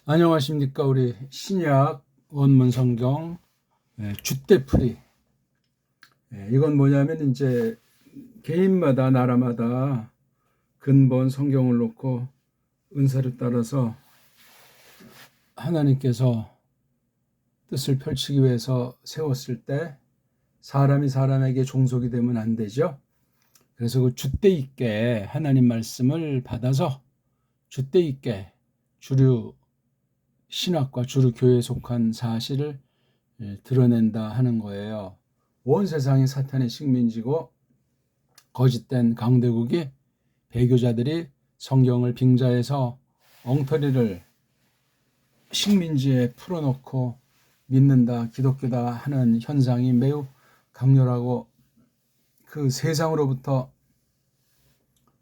안녕하십니까. 우리 신약 원문 성경 주대풀이. 이건 뭐냐면 이제 개인마다 나라마다 근본 성경을 놓고 은사를 따라서 하나님께서 뜻을 펼치기 위해서 세웠을 때 사람이 사람에게 종속이 되면 안 되죠. 그래서 그 줏대 있게 하나님 말씀을 받아서 줏대 있게 주류 신학과 주류 교회에 속한 사실을 드러낸다 하는 거예요. 온 세상이 사탄의 식민지고 거짓된 강대국이 배교자들이 성경을 빙자해서 엉터리를 식민지에 풀어놓고 믿는다, 기독교다 하는 현상이 매우 강렬하고 그 세상으로부터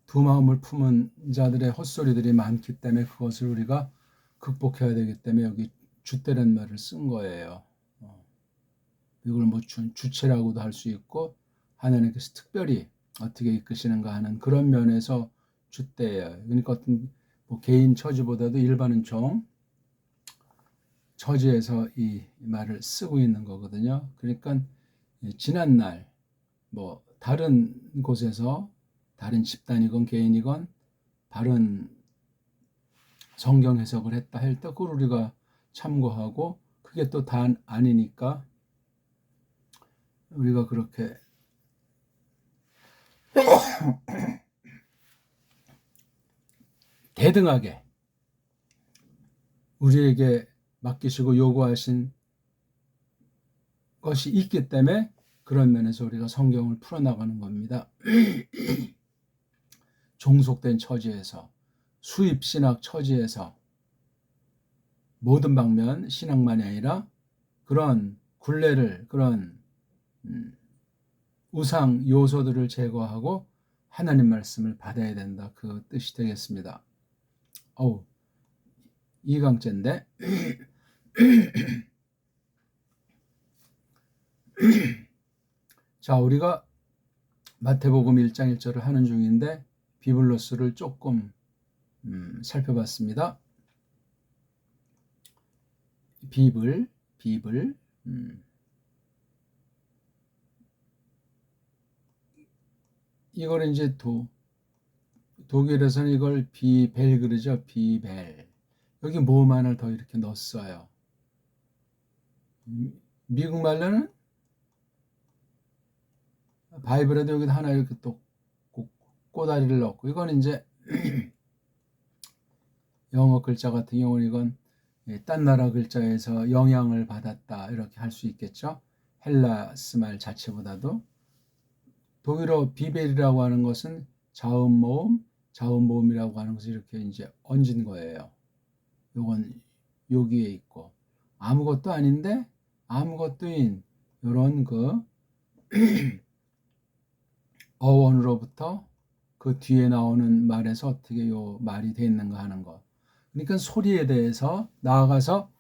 두 마음을 품은 자들의 헛소리들이 많기 때문에 그것을 우리가 극복해야 되기 때문에 여기 줏대라는 말을 쓴 거예요. 이걸 뭐 주체라고도 할 수 있고 하나님께서 특별히 어떻게 이끄시는가 하는 그런 면에서 줏대예요. 그러니까 어떤 뭐 개인 처지보다도 일반은 종 처지에서 이 말을 쓰고 있는 거거든요. 그러니까 지난날 뭐 다른 곳에서 다른 집단이건 개인이건 바른 성경 해석을 했다 할 때 그걸 우리가 참고하고 그게 또 다 아니니까 우리가 그렇게 대등하게 우리에게 맡기시고 요구하신 것이 있기 때문에 그런 면에서 우리가 성경을 풀어나가는 겁니다. 종속된 처지에서 수입신학 처지에서 모든 방면 신학만이 아니라 그런 굴레를 그런 우상 요소들을 제거하고 하나님 말씀을 받아야 된다. 그 뜻이 되겠습니다. 2강째인데 자, 우리가 마태복음 1장 1절을 하는 중인데 비블로스를 조금 살펴봤습니다. 비블 이걸 이제 독일에서는 이걸 비벨 그러죠. 비벨. 여기 뭐만을 더 이렇게 넣었어요. 미국 말로는 바이블에도 여기 하나 이렇게 또 꼬다리를 넣고 이건 이제 영어 글자 같은 경우는 이건 딴 나라 글자에서 영향을 받았다 이렇게 할 수 있겠죠. 헬라스 말 자체보다도 독일어 비벨이라고 하는 것은 자음모음이라고 하는 것을 이렇게 이제 얹은 거예요. 요건 여기에 있고 아무것도 아닌데 아무것도인 이런 그 어원으로부터 그 뒤에 나오는 말에서 어떻게 요 말이 돼 있는가 하는 거. 그러니까 소리에 대해서 나아가서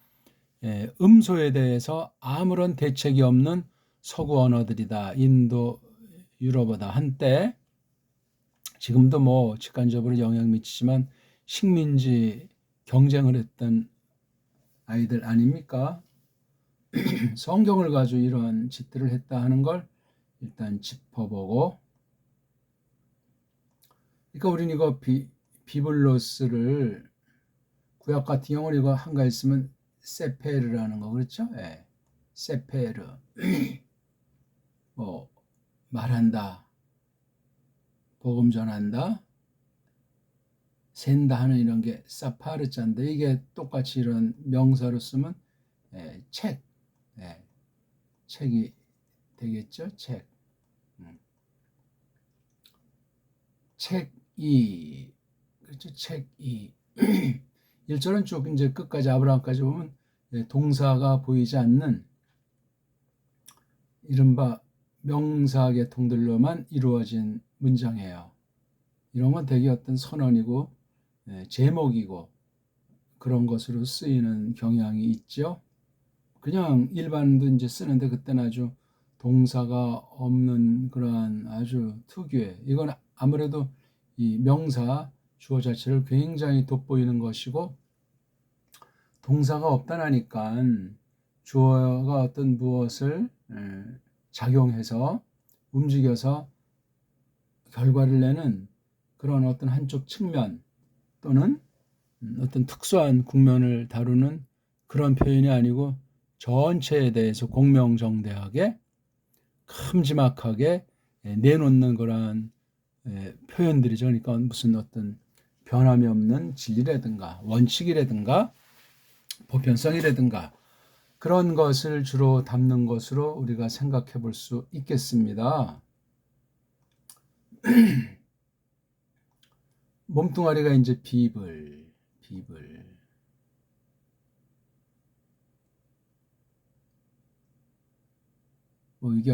음소에 대해서 아무런 대책이 없는 서구 언어들이다. 인도, 유럽어다. 한때 지금도 뭐 직간접으로 영향 미치지만 식민지 경쟁을 했던 아이들 아닙니까? 성경을 가지고 이런 짓들을 했다 하는 걸 일단 짚어보고, 그러니까 우리는 이거 비블로스를 구약 같은 경우는 이거 한가 있으면 세페르라는 거 그렇죠? 예. 세페르 뭐 말한다, 복음 전한다, 샌다 하는 이런 게 사파르자인데 이게 똑같이 이런 명사로 쓰면 책, 책이 되겠죠? 책. 책이 그렇죠? 책이 1절은 쭉 이제 끝까지 아브라함까지 보면 동사가 보이지 않는 이른바 명사 계통들로만 이루어진 문장이에요. 이런 건 되게 어떤 선언이고 제목이고 그런 것으로 쓰이는 경향이 있죠. 그냥 일반도 이제 쓰는데 그때는 아주 동사가 없는 그러한 아주 특유의 이건 아무래도 이 명사 주어 자체를 굉장히 돋보이는 것이고 동사가 없다라니까 주어가 어떤 무엇을 작용해서 움직여서 결과를 내는 그런 어떤 한쪽 측면 또는 어떤 특수한 국면을 다루는 그런 표현이 아니고 전체에 대해서 공명정대하게 큼지막하게 내놓는 그러한 표현들이죠. 그러니까 무슨 어떤 변함이 없는 진리라든가 원칙이라든가 보편성이라든가 그런 것을 주로 담는 것으로 우리가 생각해 볼 수 있겠습니다. 몸뚱아리가 이제 비블. 뭐 이게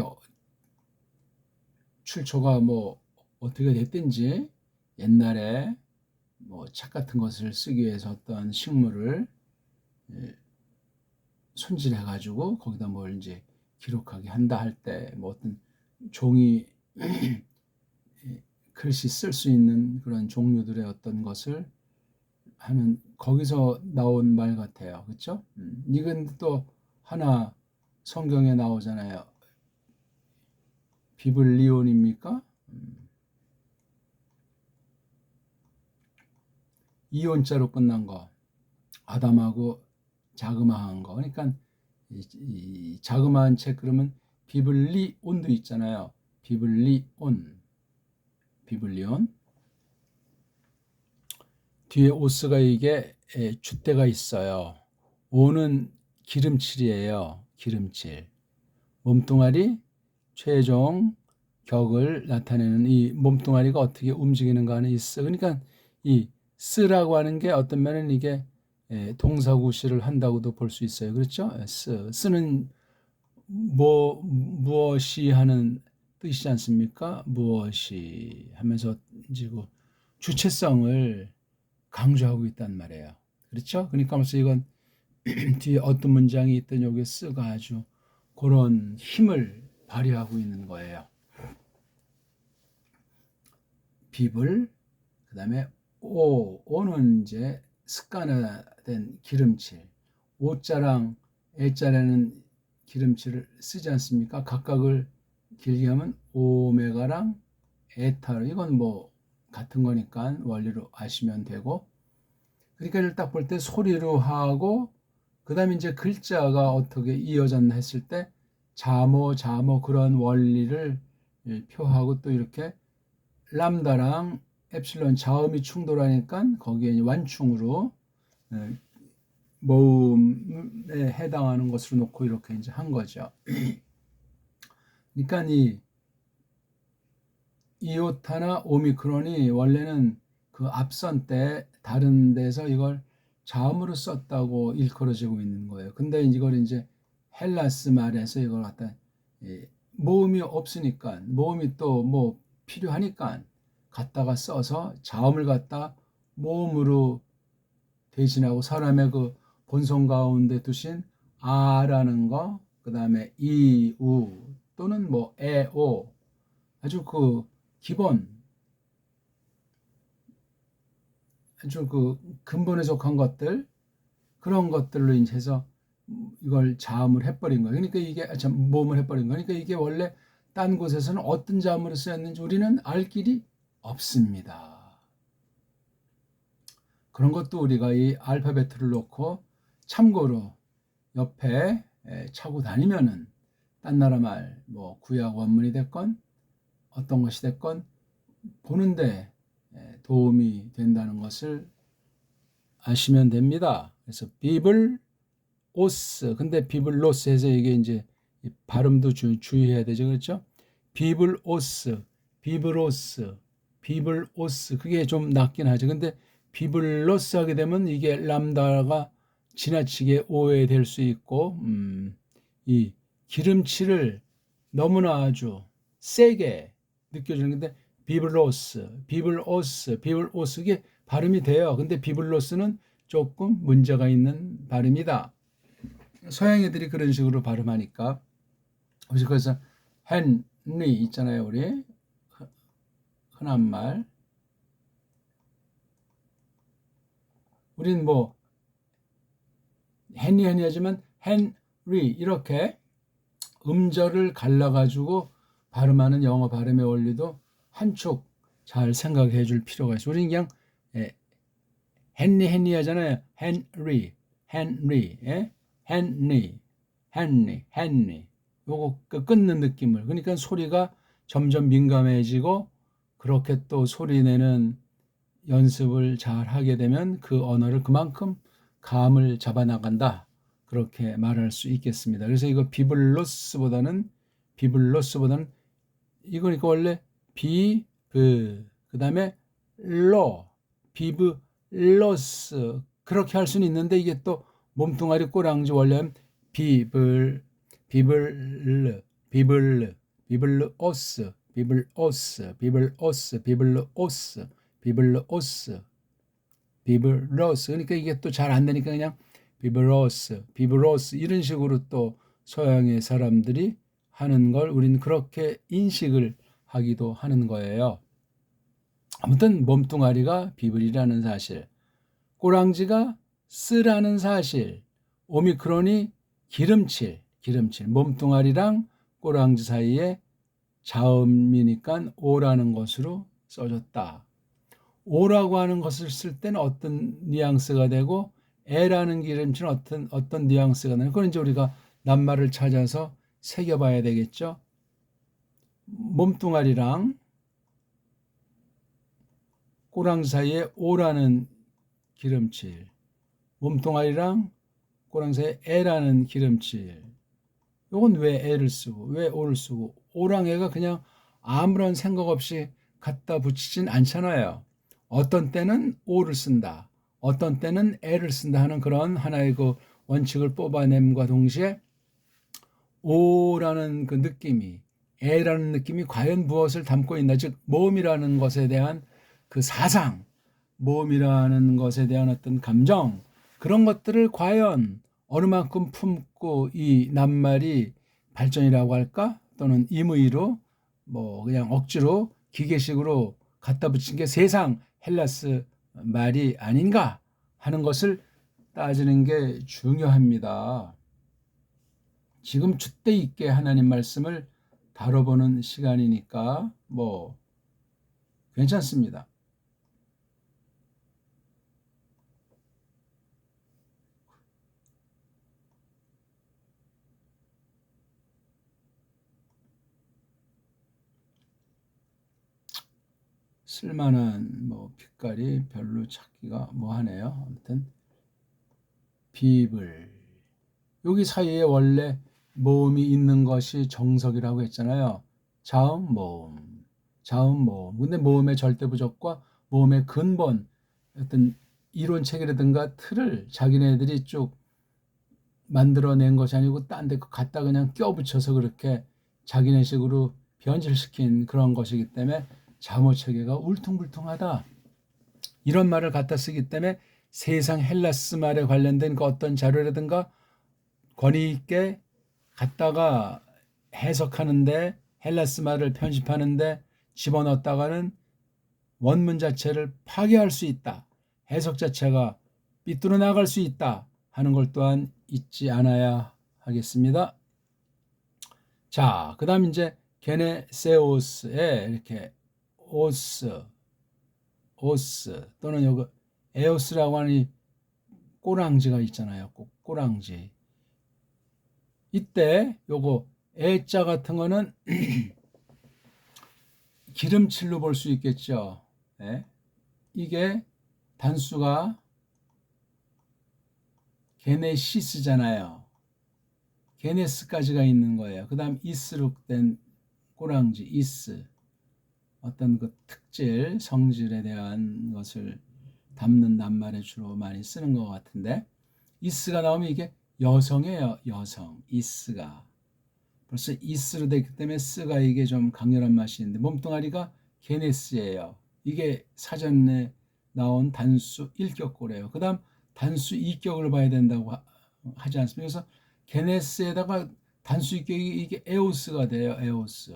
출처가 뭐 어떻게 됐든지 옛날에 뭐 책 같은 것을 쓰기 위해서 어떤 식물을 손질해 가지고 거기다 뭘 이제 기록하게 한다 할 때 뭐 어떤 종이 글씨 쓸 수 있는 그런 종류들의 어떤 것을 하는 거기서 나온 말 같아요. 그렇죠? 이건 또 하나 성경에 나오잖아요. 비블리온입니까? 이온자로 끝난 거. 아담하고 자그마한 거. 그러니까 이 자그마한 책 그러면 비블리온도 있잖아요. 비블리온. 뒤에 오스가 이게 줏대가 있어요. 오는 기름칠이에요. 기름칠. 몸뚱아리 최종 격을 나타내는 이 몸뚱아리가 어떻게 움직이는가 하는 있어. 그러니까 이 쓰라고 하는 게 어떤 면은 이게 동사구시를 한다고도 볼 수 있어요. 그렇죠? 쓰는 무엇이 하는 뜻이지 않습니까? 무엇이 하면서 이제 그 주체성을 강조하고 있단 말이에요. 그렇죠? 그러니까 벌써 이건 뒤에 어떤 문장이 있든 여기에 쓰가 아주 그런 힘을 발휘하고 있는 거예요. 비블, 그 다음에 오는 이제 습관화된 기름칠, 오자랑 애자라는 기름칠을 쓰지 않습니까? 각각을 길게 하면 오메가랑 에타로, 이건 뭐 같은 거니까 원리로 아시면 되고, 그러니까 이걸 딱 볼 때 소리로 하고 그 다음에 이제 글자가 어떻게 이어졌나 했을 때 자모 그런 원리를 표하고 또 이렇게 람다랑 엡실론 자음이 충돌하니까 거기에 완충으로 모음에 해당하는 것으로 놓고 이렇게 이제 한 거죠. 그러니까 이 이오타나 오미크론이 원래는 그 앞선 때 다른 데서 이걸 자음으로 썼다고 일컬어지고 있는 거예요. 근데 이걸 이제 헬라스 말에서 이걸 갖다 모음이 없으니까 모음이 또 뭐 필요하니까 갖다가 써서 자음을 갖다 모음으로 대신하고 사람의 그 본성 가운데 두신 아라는 거, 그 다음에 이, 우 또는 뭐 에, 오 아주 그 기본 아주 그 근본에 속한 것들 그런 것들로 인해서 이걸 자음을 해버린 거예요. 그러니까 이게 모음을 해버린 거예요. 그러니까 이게 원래 딴 곳에서는 어떤 자음으로 쓰였는지 우리는 알 길이 없습니다. 그런 것도 우리가 이 알파벳을 놓고 참고로 옆에 차고 다니면은 딴 나라 말, 뭐 구약 원문이 됐건 어떤 것이 됐건 보는데 도움이 된다는 것을 아시면 됩니다. 그래서 비블 오스, 근데 비블로스 해서 이게 이제 발음도 주의해야 되죠. 그렇죠? 비블오스, 비블오스, 비블오스. 그게 좀 낫긴 하죠. 근데 비블로스 하게 되면 이게 람다가 지나치게 오해될 수 있고, 이 기름칠을 너무나 아주 세게 느껴지는 건데, 비블로스, 이게 발음이 돼요. 근데 비블로스는 조금 문제가 있는 발음이다. 서양 애들이 그런 식으로 발음하니까. 그래서 헨리 있잖아요. 우리 흔한 말. 우린 뭐 헨리 하지만 헨리 이렇게 음절을 갈라가지고 발음하는 영어 발음의 원리도 한축 잘 생각해 줄 필요가 있어요. 우리는 그냥 헨리 하잖아요. 헨리 요거 끊는 느낌을. 그러니까 소리가 점점 민감해지고 그렇게 또 소리 내는 연습을 잘 하게 되면 그 언어를 그만큼 감을 잡아나간다. 그렇게 말할 수 있겠습니다. 그래서 이거 비블로스보다는 이거니까 원래 그 다음에 비블로스 그렇게 할 수는 있는데 이게 또 몸뚱아리 꼬랑지 원래는 비블로스 그러니까 이게 또 잘 안 되니까 그냥 비브로스 이런 식으로 또 서양의 사람들이 하는 걸 우리는 그렇게 인식을 하기도 하는 거예요. 아무튼 몸뚱아리가 비블이라는 사실, 꼬랑지가 쓰라는 사실, 오미크론이 기름칠, 몸뚱아리랑 꼬랑지 사이에 자음이니까 오라는 것으로 써졌다. 오라고 하는 것을 쓸 때는 어떤 뉘앙스가 되고 에라는 기름칠은 어떤 뉘앙스가 되는 그건 이제 우리가 낱말을 찾아서 새겨봐야 되겠죠. 몸뚱아리랑 꼬랑지 사이에 오라는 기름칠, 몸뚱아리랑 꼬랑지 사이에 에라는 기름칠. 이건 왜 에를 쓰고 왜 오를 쓰고 오랑 에가 그냥 아무런 생각 없이 갖다 붙이진 않잖아요. 어떤 때는 오를 쓴다. 어떤 때는 에를 쓴다 하는 그런 하나의 그 원칙을 뽑아냄과 동시에 오라는 그 느낌이 에라는 느낌이 과연 무엇을 담고 있나 즉 모음이라는 것에 대한 그 사상 모음이라는 것에 대한 어떤 감정 그런 것들을 과연 어느 만큼 품고 이 낱말이 발전이라고 할까 또는 임의로 뭐 그냥 억지로 기계식으로 갖다 붙인 게 세상 헬라스 말이 아닌가 하는 것을 따지는 게 중요합니다. 지금 줏대 있게 하나님 말씀을 다뤄보는 시간이니까 뭐 괜찮습니다. 쓸만한 뭐 빛깔이 별로 찾기가 뭐하네요. 아무튼 비블 여기 사이에 원래 모음이 있는 것이 정석이라고 했잖아요. 자음 모음 근데 모음의 절대 부족과 모음의 근본 어떤 이론 체계라든가 틀을 자기네들이 쭉 만들어낸 것이 아니고 딴 데 갖다 그냥 껴붙여서 그렇게 자기네식으로 변질시킨 그런 것이기 때문에 자모 체계가 울퉁불퉁하다. 이런 말을 갖다 쓰기 때문에 세상 헬라스 말에 관련된 그 어떤 자료라든가 권위 있게 갖다가 해석하는데 헬라스 말을 편집하는데 집어넣었다가는 원문 자체를 파괴할 수 있다. 해석 자체가 삐뚤어 나갈 수 있다 하는 걸 또한 잊지 않아야 하겠습니다. 자, 그 다음 이제 게네세오스에 이렇게 오스 또는 여기 에오스라고 하는 이 꼬랑지가 있잖아요. 꼬랑지. 이때 요거 에자 같은 거는 기름칠로 볼 수 있겠죠. 네. 이게 단수가 게네시스잖아요. 게네스까지가 있는 거예요. 그 다음 이스로 된 꼬랑지 이스 어떤 그 특질 성질에 대한 것을 담는 낱말에 주로 많이 쓰는 것 같은데 이스가 나오면 이게 여성이에요. 여성 이스가 벌써 이스로 됐기 때문에 스가 이게 좀 강렬한 맛이 있는데 몸뚱아리가 게네스예요. 이게 사전에 나온 단수 1격고래요. 그 다음 단수 2격을 봐야 된다고 하지 않습니까? 그래서 게네스에다가 단수 2격이 이게 에오스가 돼요. 에오스.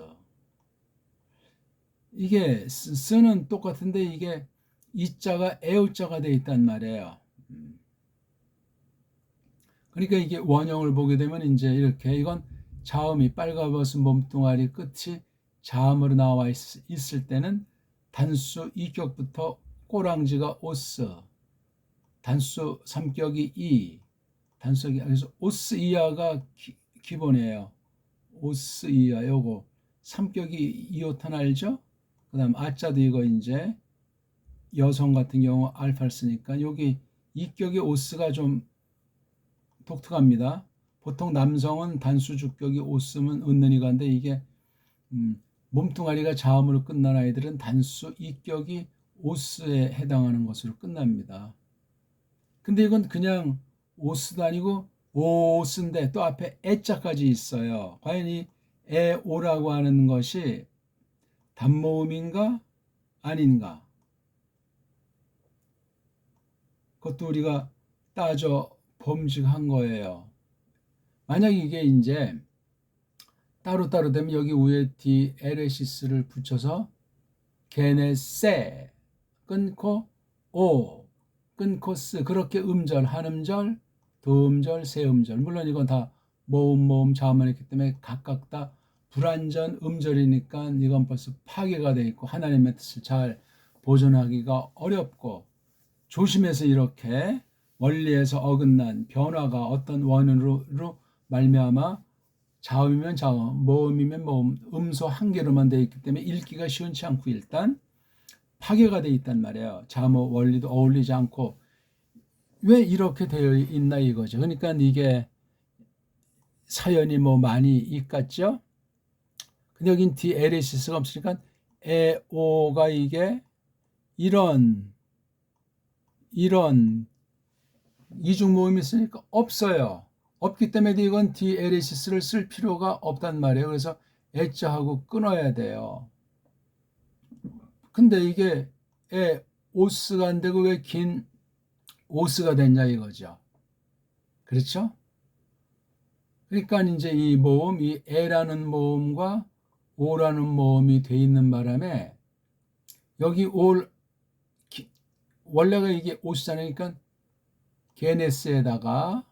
이게 쓰는 똑같은데 이게 이자가 에오자가 돼 있단 말이에요. 그러니까 이게 원형을 보게 되면 이제 이렇게 이건 자음이 빨가벗은 몸뚱아리 끝이 자음으로 나와 있을 때는 단수 이격부터 꼬랑지가 오스, 단수 삼격이 이, 단수기 그래서 오스 이하가 기본이에요. 오스 이하 요거 삼격이 이오탄 알죠? 그다음 아자도 이거 이제 여성 같은 경우 알파를 쓰니까 여기 이격의 오스가 좀 독특합니다. 보통 남성은 단수 주격이 오스면 은는이가인데 이게 몸뚱아리가 자음으로 끝난 아이들은 단수 이격이 오스에 해당하는 것으로 끝납니다. 근데 이건 그냥 오스도 아니고 오스인데 또 앞에 에자까지 있어요. 과연 이 에오라고 하는 것이 단모음인가 아닌가? 그것도 우리가 따져 범직한 거예요. 만약 이게 이제 따로따로 되면 여기 위에 D, LS를 붙여서 게네세 끊고 오 끊고 스 그렇게 음절, 한음절, 두음절, 세음절 물론 이건 다 모음 자음만 있기 때문에 각각 다 불완전 음절이니까 이건 벌써 파괴가 돼 있고 하나님의 뜻을 잘 보존하기가 어렵고 조심해서 이렇게 원리에서 어긋난 변화가 어떤 원으로 말미암아 자음이면 자음, 모음이면 모음, 음소 한 개로만 되어 있기 때문에 읽기가 쉬운치 않고 일단 파괴가 되어 있단 말이에요. 자모 원리도 어울리지 않고 왜 이렇게 되어 있나 이거죠. 그러니까 이게 사연이 뭐 많이 있겠죠. 근데 여긴 DLS가 없으니까 에오가 이게 이런 이중 모음이 있으니까 없어요. 없기 때문에 이건 DLS를 쓸 필요가 없단 말이에요. 그래서 애자하고 끊어야 돼요. 근데 이게 오스가 안 되고 왜 긴 오스가 됐냐 이거죠. 그렇죠? 그러니까 이제 이 모음, 이 에라는 모음과 오라는 모음이 돼 있는 바람에 여기 원래가 이게 오스잖아요. 그러니까 게네스에다가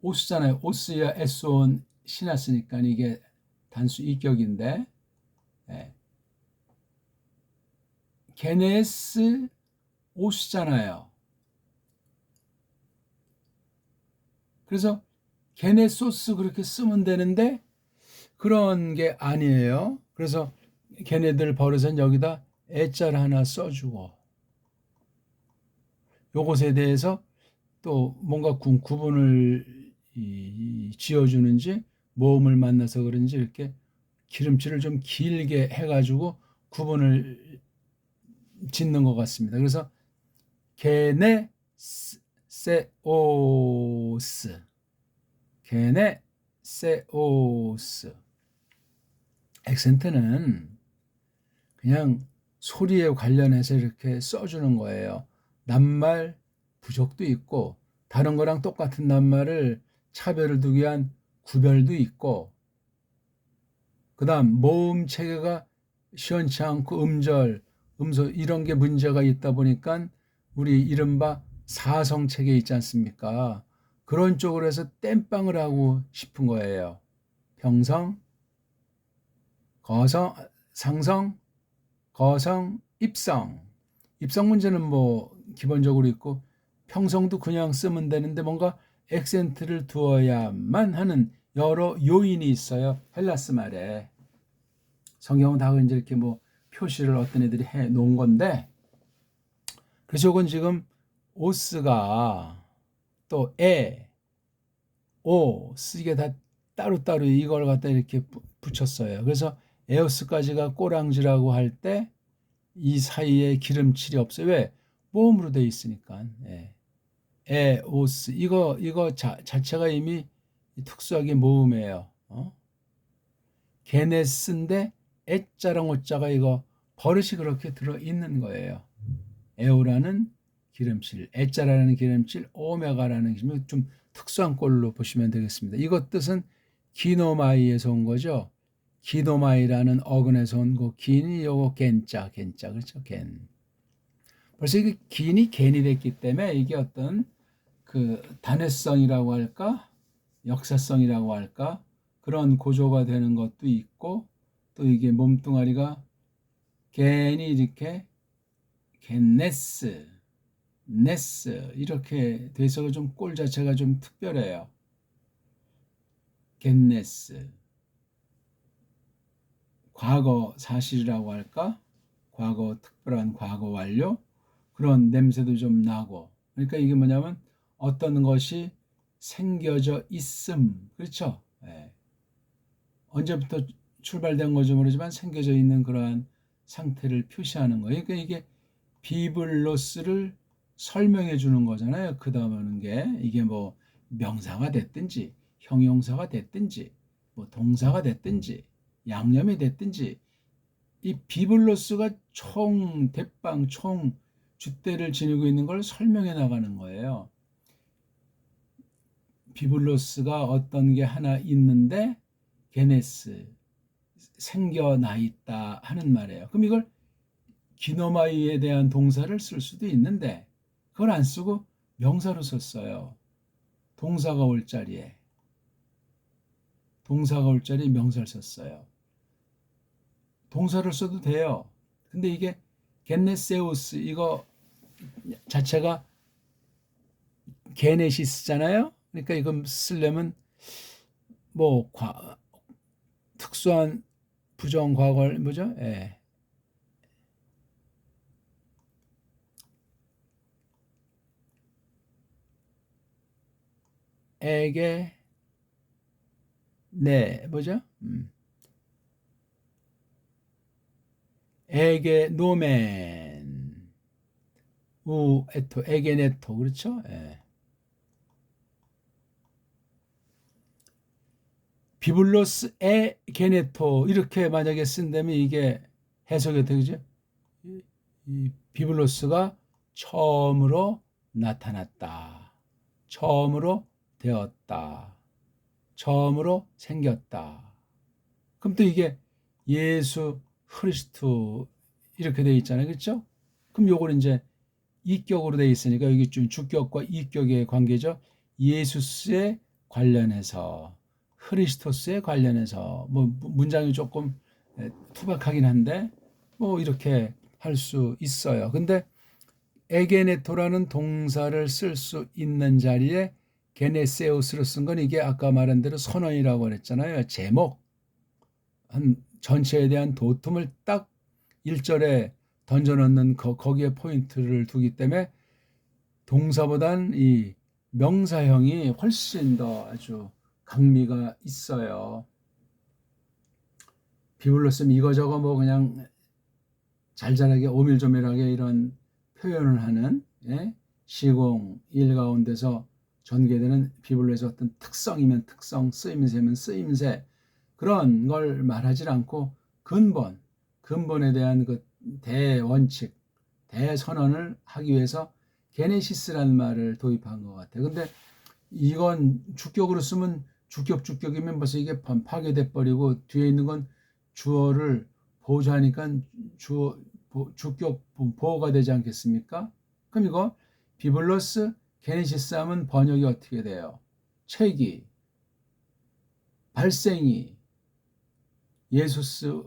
오스잖아요. 오스야 에스온 신났으니까 이게 단수 이격인데 게네스 오스잖아요. 그래서 게네소스 그렇게 쓰면 되는데 그런 게 아니에요. 그래서 걔네들 버릇은 여기다 애자를 하나 써주고 요것에 대해서 또 뭔가 구분을 지어주는지 모음을 만나서 그런지 이렇게 기름칠을 좀 길게 해가지고 구분을 짓는 것 같습니다. 그래서 게네세오스 게네세오스 액센트는 그냥 소리에 관련해서 이렇게 써주는 거예요. 낱말 부족도 있고 다른 거랑 똑같은 낱말을 차별을 두기 위한 구별도 있고 그 다음 모음 체계가 시원치 않고 음절, 음소 이런 게 문제가 있다 보니까 우리 이른바 사성 체계 있지 않습니까? 그런 쪽으로 해서 땜빵을 하고 싶은 거예요. 평성, 거성, 상성, 거성, 입성. 입성 문제는 뭐 기본적으로 있고 평성도 그냥 쓰면 되는데 뭔가 액센트를 두어야만 하는 여러 요인이 있어요. 헬라스 말에. 성경은 다 이제 이렇게 뭐 표시를 어떤 애들이 해 놓은 건데 그래서 이건 지금 오스가 또 오, 이게 다 따로따로 이걸 갖다 이렇게 붙였어요. 그래서 에오스까지가 꼬랑지라고 할 때 이 사이에 기름칠이 없어요. 왜? 모음으로 되어 있으니까. 에오스 이거 자체가 이미 특수하게 모음이에요. 게네스인데 에자랑 오자가 이거 버릇이 그렇게 들어 있는 거예요. 에오라는 기름칠, 에자라는 기름칠, 오메가라는 기름칠 좀 특수한 꼴로 보시면 되겠습니다. 이것 뜻은 기노마이에서 온 거죠. 기노마이라는 어근에서 온 거, 기니 요거 겐자 그렇죠? 겐. 벌써 이게 기인이 갠이 됐기 때문에 이게 어떤 그 단회성이라고 할까? 역사성이라고 할까? 그런 고조가 되는 것도 있고, 또 이게 몸뚱아리가 갠이 이렇게 겟네스, 네스 이렇게 돼서 좀 꼴 자체가 좀 특별해요. 겟네스. 과거 사실이라고 할까? 과거 특별한 과거 완료? 그런 냄새도 좀 나고. 그러니까 이게 뭐냐면 어떤 것이 생겨져 있음. 그렇죠? 예. 언제부터 출발된 건지 모르지만 생겨져 있는 그러한 상태를 표시하는 거예요. 그러니까 이게 비블로스를 설명해 주는 거잖아요. 그 다음 하는 게 이게 뭐 명사가 됐든지 형용사가 됐든지 뭐 동사가 됐든지 양념이 됐든지 이 비블로스가 총 대빵 총 줏대를 지니고 있는 걸 설명해 나가는 거예요. 비블로스가 어떤 게 하나 있는데 게네스 생겨나 있다 하는 말이에요. 그럼 이걸 기노마이에 대한 동사를 쓸 수도 있는데 그걸 안 쓰고 명사로 썼어요. 동사가 올 자리에 명사를 썼어요. 동사를 써도 돼요. 근데 이게 겟네세우스 이거 자체가 게네시스잖아요. 그러니까 이거 쓰려면 뭐 특수한 부정 과거를 뭐죠? 예. 에게 네 뭐죠? 에게 노멘 우 에토 에게네토 그렇죠? 예. 비블로스 에 게네토 이렇게 만약에 쓴다면 이게 해석이 어떻게 되죠? 이 비블로스가 처음으로 나타났다. 처음으로 되었다. 처음으로 생겼다. 그럼 또 이게 예수 그리스도 이렇게 되어 있잖아요. 그렇죠? 그럼 요거는 이제 이격으로 되어 있으니까 여기 좀 주격과 이격의 관계죠. 예수스에 관련해서 크리스토스에 관련해서 뭐 문장이 조금 투박하긴 한데 뭐 이렇게 할 수 있어요. 근데 에게네토라는 동사를 쓸 수 있는 자리에 게네세우스로 쓴 건 이게 아까 말한 대로 선언이라고 그랬잖아요. 제목 한 전체에 대한 도tum을 딱 1절에 던져놓는 거기에 포인트를 두기 때문에 동사보단 이 명사형이 훨씬 더 아주 강미가 있어요. 비블로 쓰면 이거저거 뭐 그냥 잘잘하게 오밀조밀하게 이런 표현을 하는 시공 일 가운데서 전개되는 비블로에서 어떤 특성이면 특성, 쓰임새면 쓰임새 그런 걸 말하지 않고 근본에 대한 그 대원칙, 대선언을 하기 위해서 게네시스라는 말을 도입한 것 같아요. 근데 이건 주격으로 쓰면 주격이면 벌써 이게 파괴돼 버리고 뒤에 있는 건 주어를 보조하니까 주격 보호가 되지 않겠습니까? 그럼 이거 비블로스 게네시스 하면 번역이 어떻게 돼요? 책이, 발생이, 예수스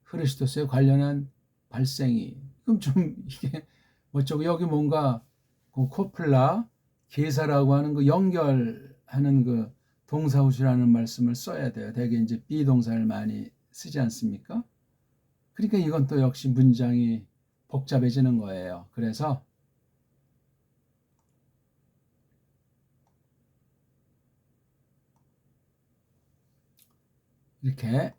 그리스도스에 관련한 발생이. 그럼 좀 이게 어쩌고 여기 뭔가 그 코플라 계사라고 하는 그 연결하는 그 동사우시라는 말씀을 써야 돼요. 대개 이제 비동사를 많이 쓰지 않습니까? 그러니까 이건 또 역시 문장이 복잡해지는 거예요. 그래서 이렇게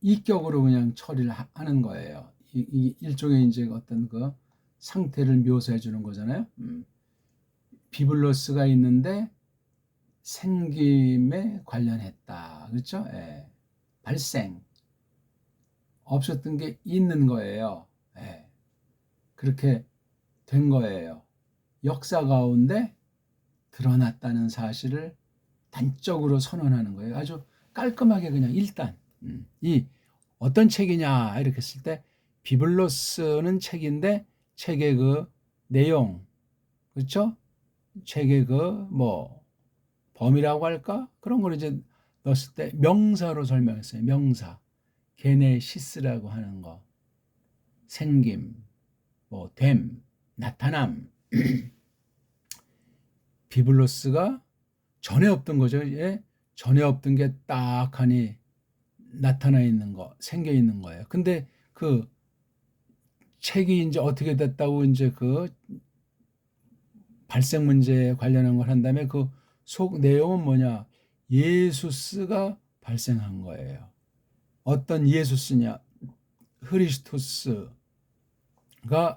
이격으로 그냥 처리를 하는 거예요. 이 일종의 이제 어떤 그 상태를 묘사해 주는 거잖아요. 비블로스가 있는데 생김에 관련했다. 그렇죠? 예. 발생. 없었던 게 있는 거예요. 예. 그렇게 된 거예요. 역사 가운데 드러났다는 사실을 단적으로 선언하는 거예요. 아주 깔끔하게 그냥 일단 이 어떤 책이냐 이렇게 했을 때 비블로스는 책인데 책의 그 내용, 그렇죠? 책의 그 범위라고 할까? 그런 걸 이제 넣었을 때 명사로 설명했어요. 명사. 게네시스라고 하는 거. 생김, 됨, 나타남. 비블로스가 전에 없던 거죠. 예? 전에 없던 게 딱 하니 나타나 있는 거, 생겨 있는 거예요. 근데 그 책이 이제 어떻게 됐다고 이제 그 발생 문제에 관련한 걸 한다음에 그 속 내용은 뭐냐? 예수스가 발생한 거예요. 어떤 예수스냐? 흐리스토스가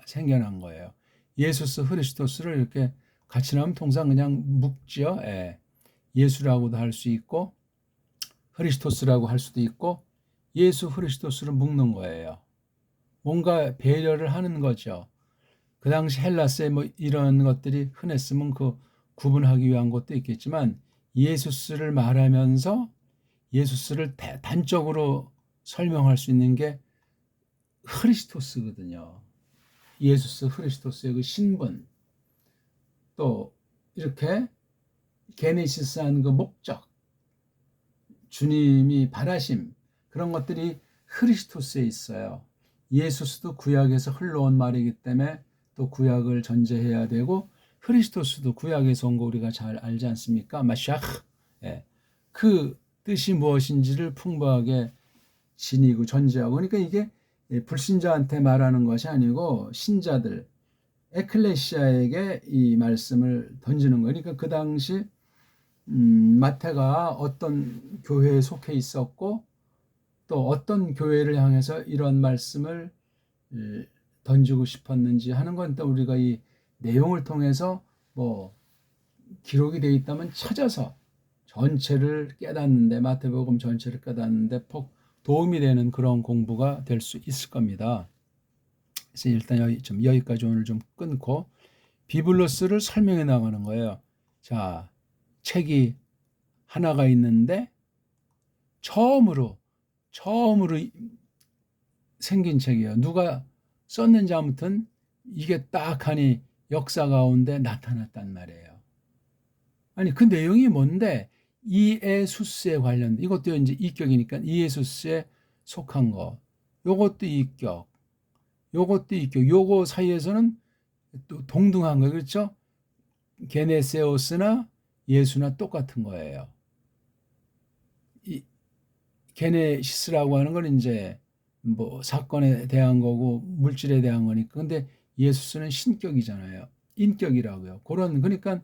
생겨난 거예요. 예수스, 흐리스토스를 이렇게 같이 나오면 통상 그냥 묶지요. 예. 예수라고도 할 수 있고 흐리스토스라고 할 수도 있고 예수 흐리스토스를 묶는 거예요. 뭔가 배려를 하는 거죠. 그 당시 헬라스에 이런 것들이 흔했으면 그 구분하기 위한 것도 있겠지만 예수스를 말하면서 예수스를 단적으로 설명할 수 있는 게 흐리스토스거든요. 예수스 흐리스토스의 그 신분, 또 이렇게 게네시스한 그 목적, 주님이 바라심, 그런 것들이 흐리스토스에 있어요. 예수스도 구약에서 흘러온 말이기 때문에 또 구약을 전제해야 되고 흐리스토스도 구약에서 온 거 우리가 잘 알지 않습니까? 마샤흐. 예. 그 뜻이 무엇인지를 풍부하게 지니고 전제하고, 그러니까 이게 불신자한테 말하는 것이 아니고 신자들, 에클레시아에게 이 말씀을 던지는 거예요. 그러니까 그 당시 마태가 어떤 교회에 속해 있었고 또 어떤 교회를 향해서 이런 말씀을 던지고 싶었는지 하는 건 또 우리가 이 내용을 통해서 기록이 되어 있다면 찾아서 전체를 깨닫는데, 마태복음 전체를 깨닫는데 도움이 되는 그런 공부가 될 수 있을 겁니다. 그래서 일단 여기까지 오늘 좀 끊고 비블로스를 설명해 나가는 거예요. 자, 책이 하나가 있는데 처음으로 생긴 책이에요. 누가 썼는지 아무튼 이게 딱 하니 역사 가운데 나타났단 말이에요. 아니 그 내용이 뭔데? 이에수스에 관련된, 이것도 이제 이격이니까 이에수스에 속한 거. 요것도 이격. 요것도 이격. 요거 사이에서는 또 동등한 거예요. 그렇죠? 게네세오스나 예수나 똑같은 거예요. 이 게네시스라고 하는 건 이제 사건에 대한 거고 물질에 대한 거니까. 근데 예수스는 신격이잖아요. 인격이라고요. 그러니까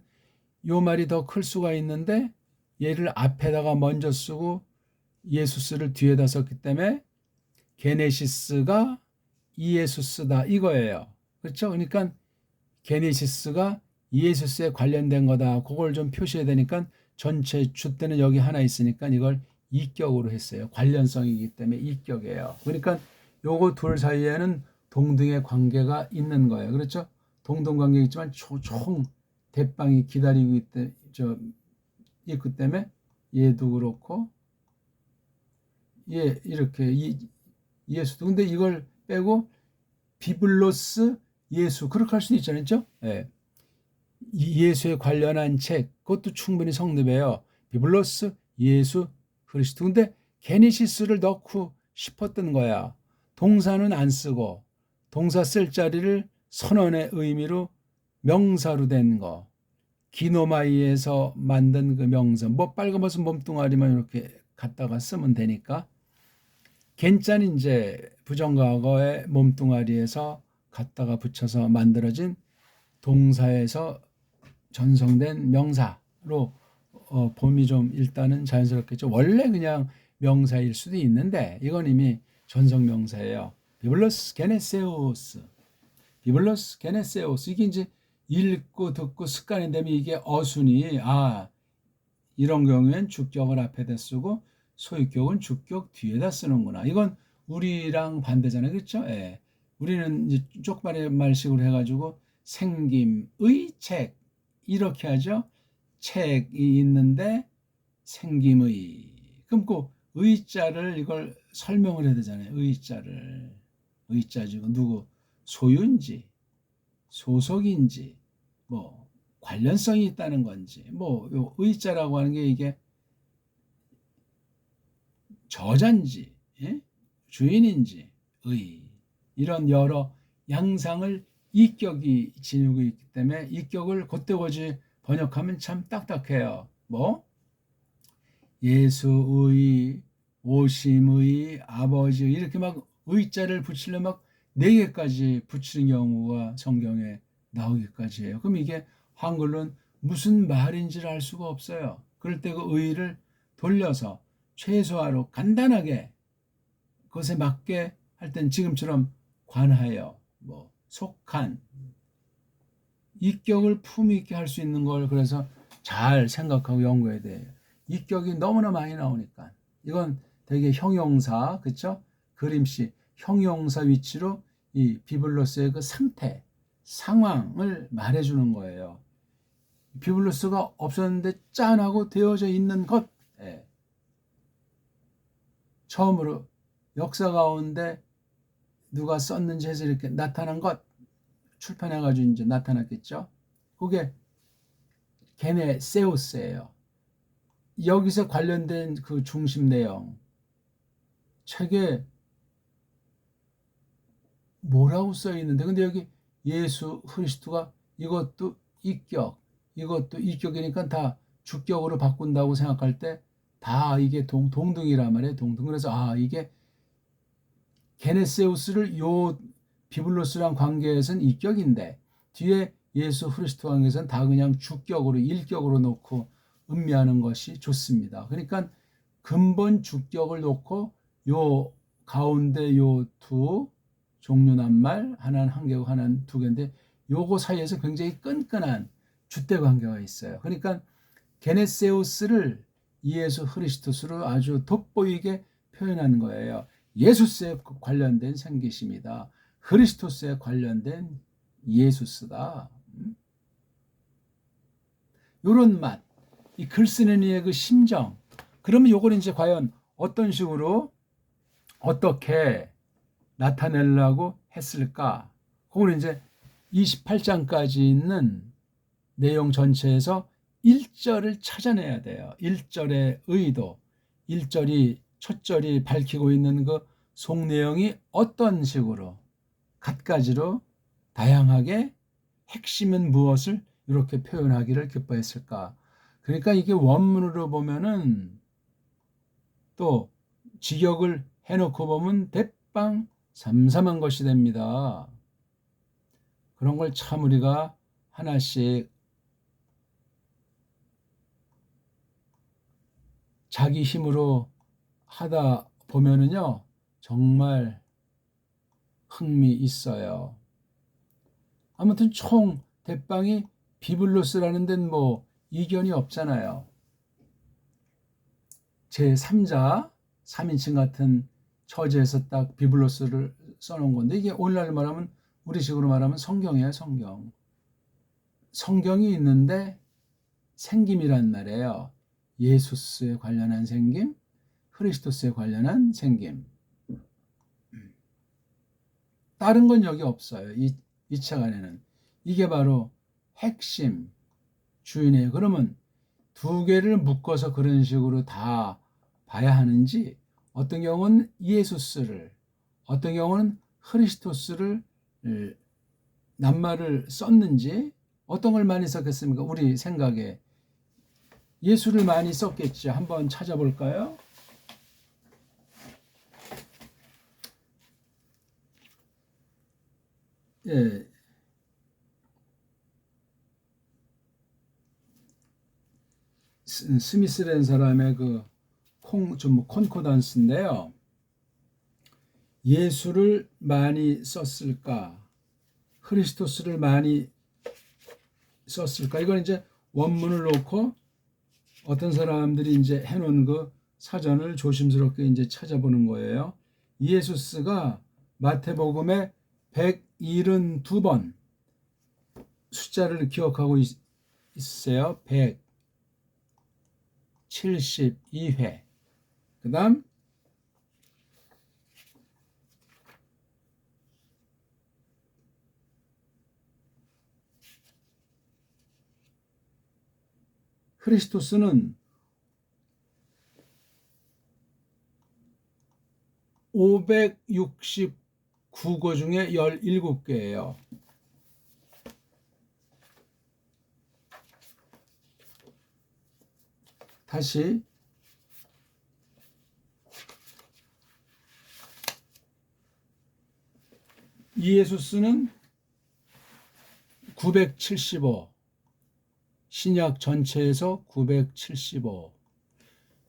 요 말이 더 클 수가 있는데 얘를 앞에다가 먼저 쓰고 예수스를 뒤에다 썼기 때문에 게네시스가 이예수스다 이거예요. 그렇죠? 그러니까 게네시스가 예수스에 관련된 거다. 그걸 좀 표시해야 되니까 전체 주때는 여기 하나 있으니까 이걸 이격으로 했어요. 관련성이기 때문에 이격이에요. 그러니까 요거 둘 사이에는 동등의 관계가 있는 거예요. 그렇죠? 동등 관계가 있지만 총 대빵이 기다리고 있기 때문에 얘도 그렇고 이렇게 예수도. 근데 이걸 빼고 비블로스 예수 그렇게 할 수도 있잖아요. 그렇죠? 예. 예수에 관련한 책, 그것도 충분히 성립해요. 비블로스 예수 그리스도. 근데 게네시스를 넣고 싶었던 거야. 동사는 안 쓰고 동사 쓸 자리를 선언의 의미로 명사로 된 거. 기노마이에서 만든 그 명사, 빨간버섯 몸뚱아리만 이렇게 갖다가 쓰면 되니까. 겐자는 이제 부정과거의 몸뚱아리에서 갖다가 붙여서 만들어진 동사에서 전성된 명사로 봄이 좀 일단은 자연스럽겠죠. 원래 그냥 명사일 수도 있는데 이건 이미 전성 명사예요. 비블로스 게네세우스. 비블로스 게네세우스. 이게 이제 읽고 듣고 습관이 되면 이게 어순이 이런 경우엔 주격을 앞에다 쓰고 소유격은 주격 뒤에다 쓰는구나. 이건 우리랑 반대잖아요. 그렇죠? 예. 우리는 이제 쪽발의 말식으로 해가지고 생김의 책 이렇게 하죠. 책이 있는데 생김의. 그럼 그 의자를 이걸 설명을 해야 되잖아요. 의자를. 의자지 누구 소유인지 소속인지 뭐 관련성이 있다는 건지 뭐 요 의자라고 하는 게 이게 저자인지 예? 주인인지 이런 여러 양상을 이격이 지니고 있기 때문에 이격을 곧대고지 번역하면 참 딱딱해요. 뭐 예수의, 오심의, 아버지의 이렇게 막 의자를 붙이려면 막 4개까지 붙이는 경우가 성경에 나오기까지 해요. 그럼 이게 한글로는 무슨 말인지를 알 수가 없어요. 그럴 때 그 의를 돌려서 최소화로 간단하게 그것에 맞게 할 땐 지금처럼 관하여 뭐 속한 이격을 품위 있게 할 수 있는 걸 그래서 잘 생각하고 연구해야 돼요. 이격이 너무나 많이 나오니까 이건 되게 형용사 그쵸? 그림씨 형용사 위치로 이 비블로스의 그 상태 상황을 말해주는 거예요. 비블로스가 없었는데 짠하고 되어져 있는 것 예. 처음으로 역사 가운데 누가 썼는지 해서 이렇게 나타난 것 출판해가지고 이제 나타났겠죠. 그게 게네세우스예요. 여기서 관련된 그 중심 내용 책에 뭐라고 써 있는데 근데 여기 예수 그리스도가 이것도 이격이니까 다 주격으로 바꾼다고 생각할 때 다 이게 동등이란 말이에요. 동등. 그래서 이게 게네세우스를 요 비블로스랑 관계에서는 이격인데 뒤에 예수 그리스도 관계에서는 다 그냥 주격으로 일격으로 놓고 음미하는 것이 좋습니다. 그러니까 근본 주격을 놓고 요 가운데 요 두 종류 낱말 하나는 한 개고 하나는 두 개인데 요거 사이에서 굉장히 끈끈한 주대 관계가 있어요. 그러니까 게네세우스를 예수 그리스도스로 아주 돋보이게 표현하는 거예요. 예수스에 관련된 생기심이다. 그리스도스에 관련된 예수스다. 요런 맛, 이 글 쓰는 이의 그 심정. 그러면 요걸 이제 과연 어떤 식으로 어떻게 나타내려고 했을까? 그걸 이제 28장까지 있는 내용 전체에서 1절을 찾아내야 돼요. 1절의 의도, 1절이 첫 절이 밝히고 있는 그 속내용이 어떤 식으로 갖가지로 다양하게 핵심은 무엇을 이렇게 표현하기를 기뻐했을까? 그러니까 이게 원문으로 보면은 또 직역을 해놓고 보면 대빵 삼삼한 것이 됩니다. 그런 걸 참 우리가 하나씩 자기 힘으로 하다 보면은요, 정말 흥미 있어요. 아무튼 총 대빵이 비블로스라는 데는 뭐 이견이 없잖아요. 제3자, 3인칭 같은 처지에서 딱 비블로스를 써놓은 건데 이게 오늘날 말하면 우리식으로 말하면 성경이에요. 성경. 성경이 있는데 생김이란 말이에요. 예수스에 관련한 생김, 크리스토스에 관련한 생김. 다른 건 여기 없어요. 이 책 안에는. 이게 바로 핵심 주인이에요. 그러면 두 개를 묶어서 그런 식으로 다 봐야 하는지 어떤 경우는 예수스를 어떤 경우는 크리스토스를 낱말을 썼는지 어떤 걸 많이 썼겠습니까? 우리 생각에 예수를 많이 썼겠죠. 한번 찾아볼까요? 예. 스미스라는 사람의 그 콘코던스인데요. 예수를 많이 썼을까? 크리스토스를 많이 썼을까? 이건 이제 원문을 놓고 어떤 사람들이 이제 해놓은 그 사전을 조심스럽게 이제 찾아보는 거예요. 예수스가 마태복음에 172번 숫자를 기억하고 있어요. 172회. 그 다음 크리스토스는 569거 중에 17개예요. 다시 이에수스는 975, 신약 전체에서 975,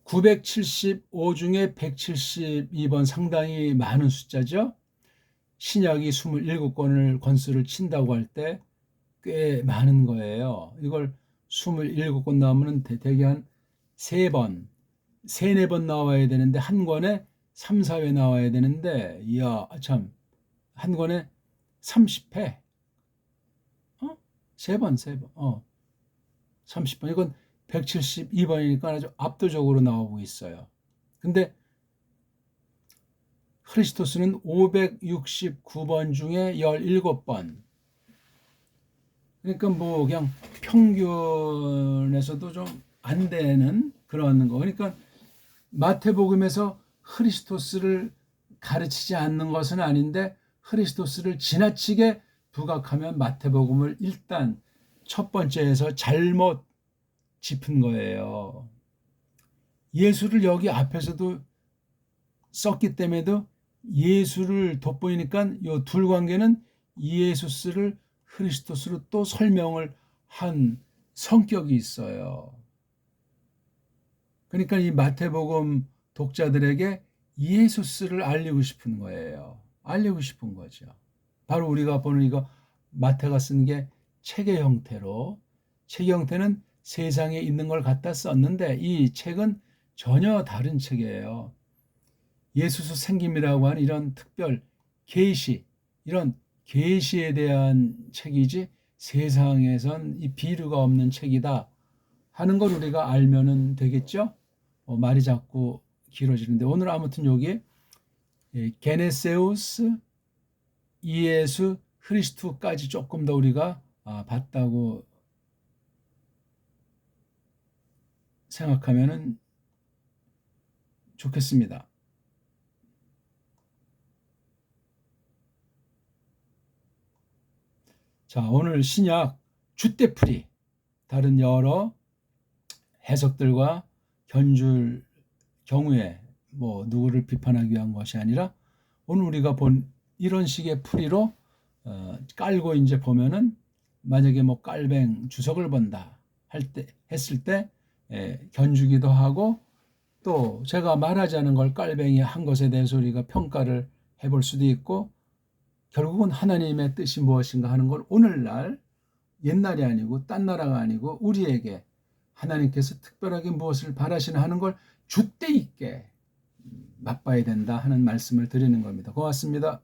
975 중에 172번, 상당히 많은 숫자죠. 신약이 27권을 권수를 친다고 할 때 꽤 많은 거예요. 이걸 27권 나오면 대개 한 3번, 3, 4번 나와야 되는데, 한 권에 3, 4회 나와야 되는데, 이야, 참, 한 권에 30회, 3번, 30번. 이건 172번이니까 아주 압도적으로 나오고 있어요. 근데 크리스토스는 569번 중에 17번. 그러니까 뭐 그냥 평균에서도 좀 안 되는 그런 거. 그러니까 마태복음에서 크리스토스를 가르치지 않는 것은 아닌데, 크리스토스를 지나치게 부각하면 마태복음을 일단 첫 번째에서 잘못 짚은 거예요. 예수를 여기 앞에서도 썼기 때문에도 예수를 돋보이니까 이 둘 관계는 이에수스를 크리스토스로 또 설명을 한 성격이 있어요. 그러니까 이 마태복음 독자들에게 이에수스를 알리고 싶은 거예요. 알리고 싶은 거죠. 바로 우리가 보는 이거 마태가 쓴 게 책의 형태로, 책의 형태는 세상에 있는 걸 갖다 썼는데, 이 책은 전혀 다른 책이에요. 예수스 생김이라고 하는 이런 특별 계시, 이런 계시에 대한 책이지 세상에선 이 비류가 없는 책이다 하는 걸 우리가 알면은 되겠죠? 말이 자꾸 길어지는데, 오늘 아무튼 여기 게네세우스, 이에수, 크리스투까지 조금 더 우리가 봤다고 생각하면은 좋겠습니다. 자, 오늘 신약 주대풀이 다른 여러 해석들과 견줄 경우에 뭐 누구를 비판하기 위한 것이 아니라, 오늘 우리가 본 이런 식의 풀이로 깔고 이제 보면은, 만약에 뭐 깔뱅 주석을 본다 했을 때 견주기도 하고, 또 제가 말하지 않은 걸 깔뱅이 한 것에 대해서 우리가 평가를 해볼 수도 있고, 결국은 하나님의 뜻이 무엇인가 하는 걸 오늘날, 옛날이 아니고 딴 나라가 아니고 우리에게 하나님께서 특별하게 무엇을 바라시나 하는 걸 줏대 있게 맛봐야 된다 하는 말씀을 드리는 겁니다. 고맙습니다.